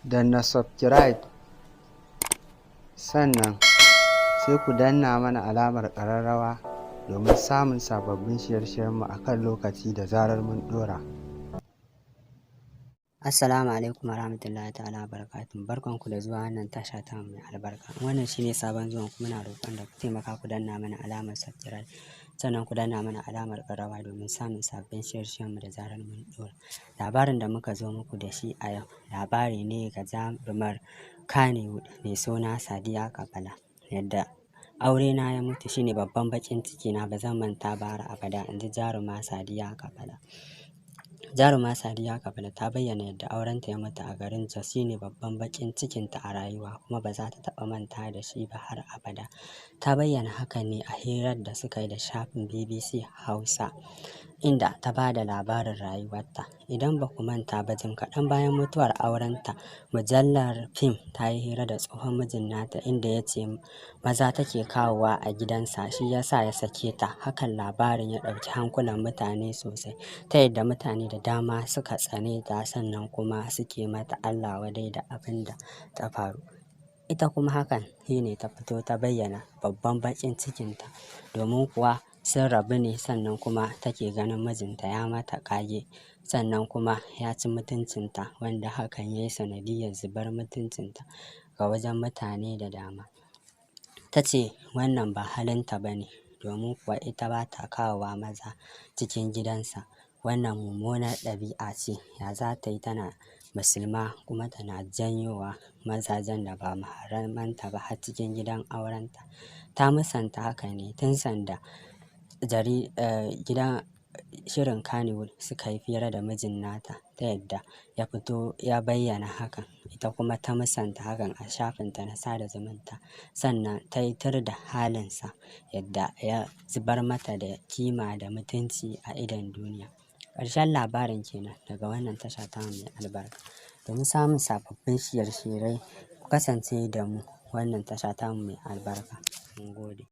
danna subscribe, sannan sai ku danna mana alamar ƙararrawa domin samun sababbin shirye-shiryenmu a kan lokaci da zarar mun ɗora. Assalamu alaikum warahmatullahi ta'ala barakatuh. Barkanku da zuwa wannan tasha ta mai albarka. Wannan shine sabon zuwan ku, muna roƙon da ku taimaka ku danna mana alamar subscribe, sannan ku danna mana alamar ƙararrawa domin samun sabbin shirye-shiryenmu da zarar mun ɗora. Labarin da muka zo muku da shi a yau labari ne ga jarumar Kannywood mai suna Sadiya Kabala. Yadda aure na ya mutu shine babban baƙin ciki na, ba zan manta ba har abada, in ji jaruma Sadiya Kabala. Jaruma Sadiya Kabala ta bayyana yadda aurenta ya mutu a garin Jos shine babban baƙin cikinta a rayuwa, kuma ba za ta taɓa manta da shi ba har abada. Ta bayyana hakan ne a hirar da suka yi da shafin BBC Hausa, inda ta ba da labarin rayuwarta. Idan ba ku manta ba, jim kaɗan bayan mutuwar aurenta, mujallar Fim ta yi hira da tsohon mijin nata, inda ya ce maza take kawowa a gidansa, shi ya sa ya sake ta. Hakan labarin ya ɗauki hankulan mutane sosai, ta yadda mutane da dama suka tsane ta, sannan kuma suke mata Allah wadai da abin da ta faru. Ita kuma hakan shine ta fito ta bayyana babban baƙin cikinta, domin kuwa sun rabu ne, sannan kuma take ganin mijinta ya mata ƙage, sannan kuma ya ci mutuncinta, wanda hakan ya yi sanadiyyar zubar mutuncinta ga wajen mutane da dama. Ta ce wannan ba halinta ba ne, domin kuwa ita ba ta kawowa maza cikin gidansa. Wannan mummunar ɗabi'a ce, ya za ta yi tana musulma kuma tana janyowa mazajen da ba muharramanta ba har cikin gidan aurenta. Ta musanta haka ne tun sanda gidan shirin Kannywood suka yi fira da mijin nata, ta yadda ya fito ya bayyana hakan, ita kuma ta musanta hakan a shafinta na sada zumunta, sannan ta yi tir da halinsa, yadda ya zubar mata da kima da mutunci a idon duniya. Ƙarshen labarin kenan daga wannan tasha ta mai albarka. Domin samun sababbin shirye-shirye, ku kasance da mu wannan tasha ta mai albarka. Mun gode.